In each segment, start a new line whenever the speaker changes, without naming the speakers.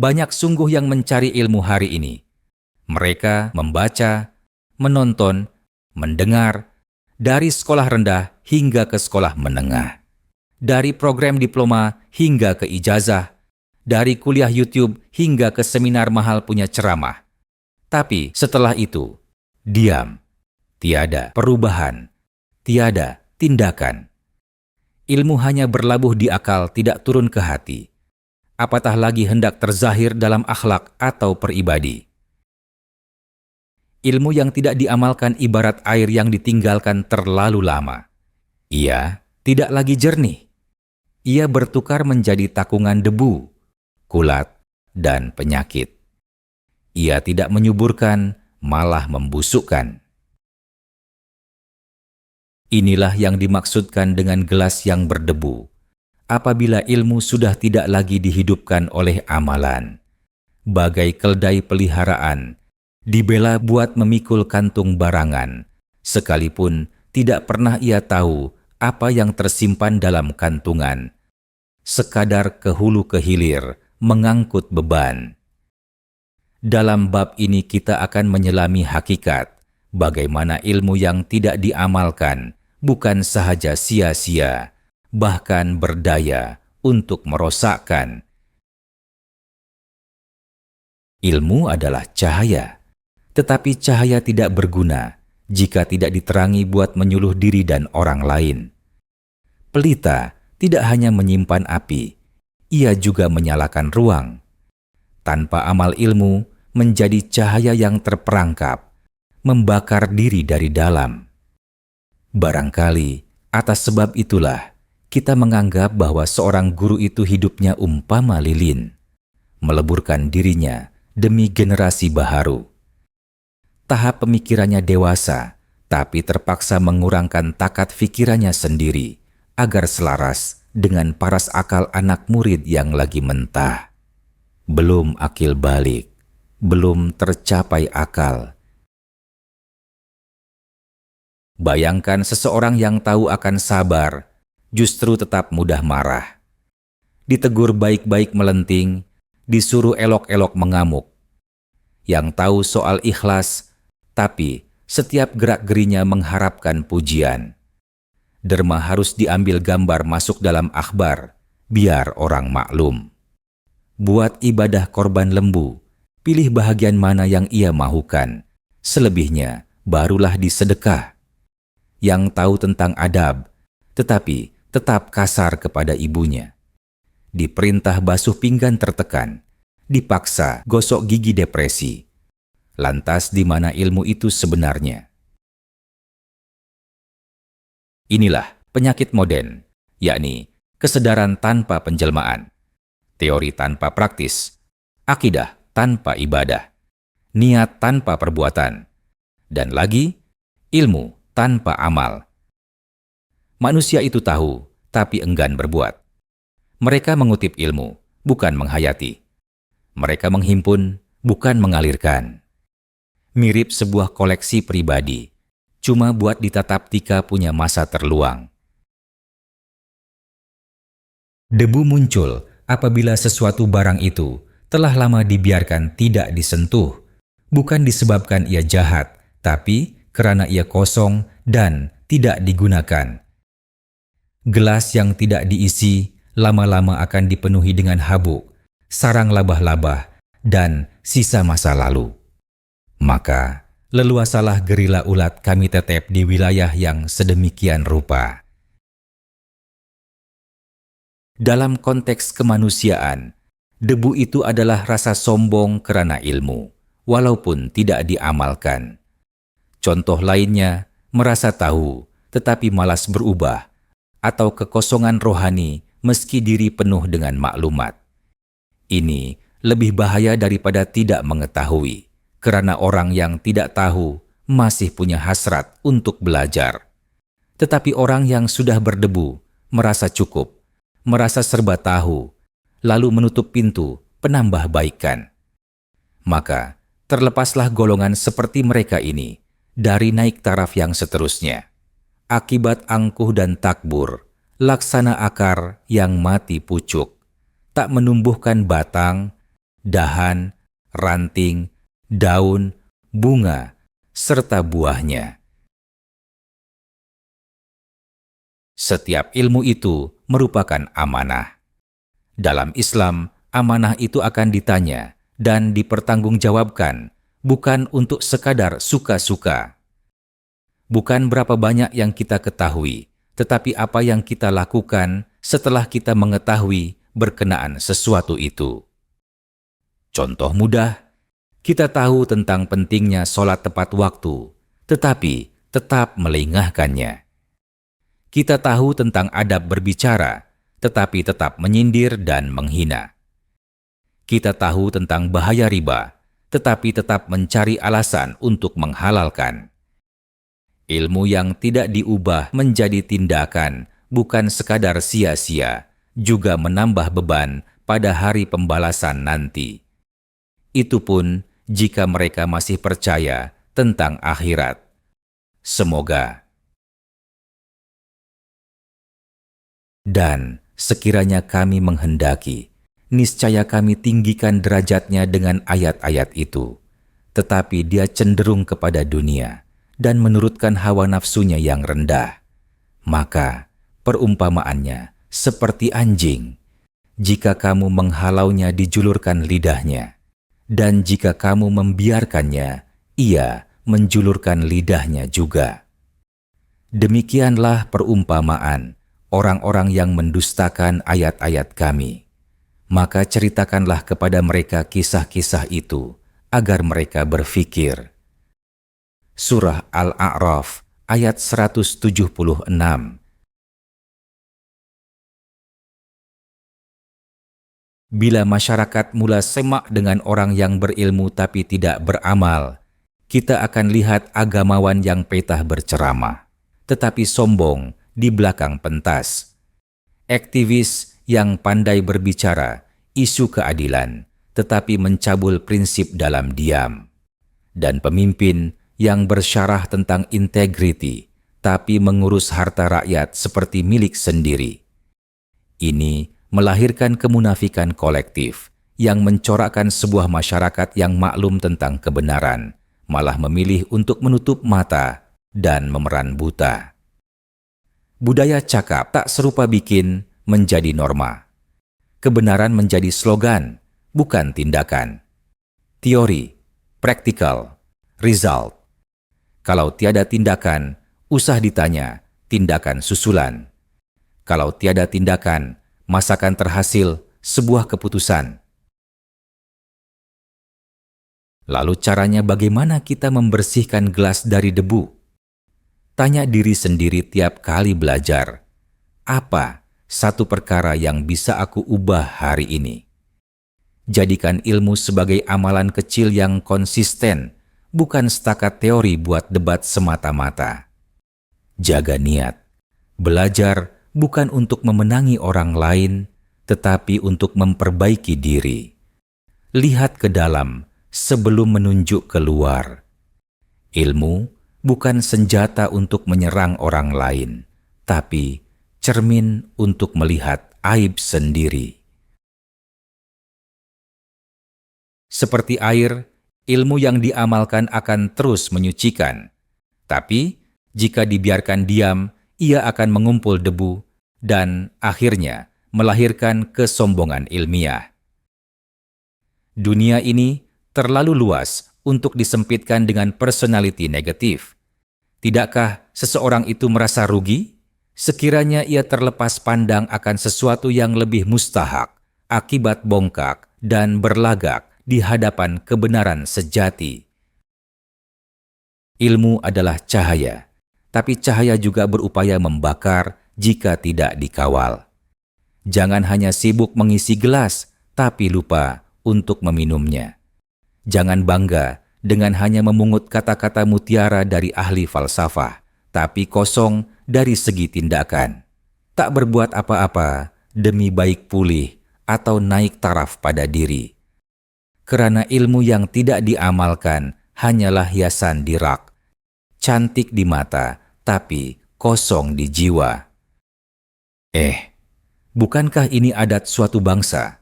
Banyak sungguh yang mencari ilmu hari ini. Mereka membaca, menonton, mendengar, dari sekolah rendah hingga ke sekolah menengah. Dari program diploma hingga ke ijazah, dari kuliah YouTube hingga ke seminar mahal punya ceramah. Tapi setelah itu, diam, tiada perubahan, tiada tindakan. Ilmu hanya berlabuh di akal, tidak turun ke hati. Apatah lagi hendak terzahir dalam akhlak atau peribadi. Ilmu yang tidak diamalkan ibarat air yang ditinggalkan terlalu lama. Ia tidak lagi jernih. Ia bertukar menjadi takungan debu, kulat, dan penyakit. Ia tidak menyuburkan, malah membusukkan. Inilah yang dimaksudkan dengan gelas yang berdebu. Apabila ilmu sudah tidak lagi dihidupkan oleh amalan, bagai keldai peliharaan, dibela buat memikul kantung barangan, sekalipun tidak pernah ia tahu apa yang tersimpan dalam kantungan, sekadar ke hulu ke hilir mengangkut beban. Dalam bab ini kita akan menyelami hakikat, bagaimana ilmu yang tidak diamalkan bukan sahaja sia-sia, bahkan berdaya untuk merosakkan. Ilmu adalah cahaya, tetapi cahaya tidak berguna jika tidak diterangi buat menyuluh diri dan orang lain. Pelita tidak hanya menyimpan api, ia juga menyalakan ruang. Tanpa amal ilmu, menjadi cahaya yang terperangkap, membakar diri dari dalam. Barangkali atas sebab itulah, kita menganggap bahwa seorang guru itu hidupnya umpama lilin, meleburkan dirinya demi generasi baharu. Tahap pemikirannya dewasa, tapi terpaksa mengurangkan takat pikirannya sendiri, agar selaras dengan paras akal anak murid yang lagi mentah. Belum akil balik, belum tercapai akal. Bayangkan seseorang yang tahu akan sabar, justru tetap mudah marah. Ditegur baik-baik melenting, disuruh elok-elok mengamuk. Yang tahu soal ikhlas, tapi setiap gerak-gerinya mengharapkan pujian. Derma harus diambil gambar masuk dalam akhbar, biar orang maklum. Buat ibadah korban lembu, pilih bahagian mana yang ia mahukan. Selebihnya barulah disedekah. Yang tahu tentang adab, tetapi tetap kasar kepada ibunya. Diperintah basuh pinggan tertekan, dipaksa gosok gigi depresi. Lantas di mana ilmu itu sebenarnya? Inilah penyakit modern, yakni kesadaran tanpa penjelmaan, teori tanpa praktis, akidah tanpa ibadah, niat tanpa perbuatan, dan lagi ilmu tanpa amal. Manusia itu tahu, tapi enggan berbuat. Mereka mengutip ilmu, bukan menghayati. Mereka menghimpun, bukan mengalirkan. Mirip sebuah koleksi pribadi, cuma buat ditatap tika punya masa terluang. Debu muncul apabila sesuatu barang itu telah lama dibiarkan tidak disentuh, bukan disebabkan ia jahat, tapi karena ia kosong dan tidak digunakan. Gelas yang tidak diisi lama-lama akan dipenuhi dengan habuk, sarang labah-labah, dan sisa masa lalu. Maka, leluasalah gerila ulat kami tetep di wilayah yang sedemikian rupa. Dalam konteks kemanusiaan, debu itu adalah rasa sombong karena ilmu, walaupun tidak diamalkan. Contoh lainnya, merasa tahu, tetapi malas berubah, atau kekosongan rohani meski diri penuh dengan maklumat. Ini lebih bahaya daripada tidak mengetahui, karena orang yang tidak tahu masih punya hasrat untuk belajar. Tetapi orang yang sudah berdebu, merasa cukup, merasa serba tahu, lalu menutup pintu penambah baikan. Maka, terlepaslah golongan seperti mereka ini dari naik taraf yang seterusnya. Akibat angkuh dan takbur, laksana akar yang mati pucuk, tak menumbuhkan batang, dahan, ranting, daun, bunga, serta buahnya. Setiap ilmu itu merupakan amanah. Dalam Islam, amanah itu akan ditanya dan dipertanggungjawabkan, bukan untuk sekadar suka-suka. Bukan berapa banyak yang kita ketahui, tetapi apa yang kita lakukan setelah kita mengetahui berkenaan sesuatu itu. Contoh mudah, kita tahu tentang pentingnya sholat tepat waktu, tetapi tetap melengahkannya. Kita tahu tentang adab berbicara, tetapi tetap menyindir dan menghina. Kita tahu tentang bahaya riba, tetapi tetap mencari alasan untuk menghalalkan. Ilmu yang tidak diubah menjadi tindakan, bukan sekadar sia-sia, juga menambah beban pada hari pembalasan nanti. Itu pun jika mereka masih percaya tentang akhirat. Semoga. Dan sekiranya kami menghendaki, niscaya kami tinggikan derajatnya dengan ayat-ayat itu. Tetapi dia cenderung kepada dunia dan menurutkan hawa nafsunya yang rendah. Maka perumpamaannya seperti anjing. Jika kamu menghalaunya dijulurkan lidahnya, dan jika kamu membiarkannya, ia menjulurkan lidahnya juga. Demikianlah perumpamaan orang-orang yang mendustakan ayat-ayat kami. Maka ceritakanlah kepada mereka kisah-kisah itu, agar mereka berfikir. Surah Al-A'raf ayat 176. Bila masyarakat mula semak dengan orang yang berilmu tapi tidak beramal, kita akan lihat agamawan yang petah berceramah, tetapi sombong di belakang pentas. Aktivis yang pandai berbicara isu keadilan, tetapi mencabul prinsip dalam diam. Dan pemimpin yang bersyarah tentang integriti, tapi mengurus harta rakyat seperti milik sendiri. Ini melahirkan kemunafikan kolektif yang mencorakkan sebuah masyarakat yang maklum tentang kebenaran, malah memilih untuk menutup mata dan memeran buta. Budaya cakap tak serupa bikin menjadi norma. Kebenaran menjadi slogan, bukan tindakan. Teori, praktikal, result. Kalau tiada tindakan, usah ditanya, tindakan susulan. Kalau tiada tindakan, masakan terhasil sebuah keputusan. Lalu caranya bagaimana kita membersihkan gelas dari debu? Tanya diri sendiri tiap kali belajar, apa satu perkara yang bisa aku ubah hari ini? Jadikan ilmu sebagai amalan kecil yang konsisten, bukan setakat teori buat debat semata-mata. Jaga niat. Belajar bukan untuk memenangi orang lain, tetapi untuk memperbaiki diri. Lihat ke dalam sebelum menunjuk keluar. Ilmu bukan senjata untuk menyerang orang lain, tapi cermin untuk melihat aib sendiri. Seperti air, ilmu yang diamalkan akan terus menyucikan. Tapi, jika dibiarkan diam, ia akan mengumpul debu dan akhirnya melahirkan kesombongan ilmiah. Dunia ini terlalu luas untuk disempitkan dengan personality negatif. Tidakkah seseorang itu merasa rugi sekiranya ia terlepas pandang akan sesuatu yang lebih mustahak akibat bongkak dan berlagak di hadapan kebenaran sejati? Ilmu adalah cahaya, tapi cahaya juga berupaya membakar jika tidak dikawal. Jangan hanya sibuk mengisi gelas, tapi lupa untuk meminumnya. Jangan bangga dengan hanya memungut kata-kata mutiara dari ahli falsafah, tapi kosong dari segi tindakan. Tak berbuat apa-apa demi baik pulih atau naik taraf pada diri. Kerana ilmu yang tidak diamalkan hanyalah hiasan di rak, cantik di mata, tapi kosong di jiwa. Bukankah ini adat suatu bangsa?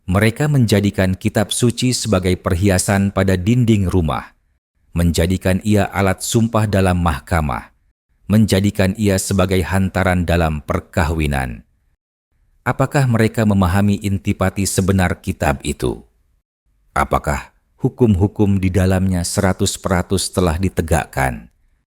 Mereka menjadikan kitab suci sebagai perhiasan pada dinding rumah, menjadikan ia alat sumpah dalam mahkamah, menjadikan ia sebagai hantaran dalam perkahwinan. Apakah mereka memahami intipati sebenar kitab itu? Apakah hukum-hukum di dalamnya 100% telah ditegakkan?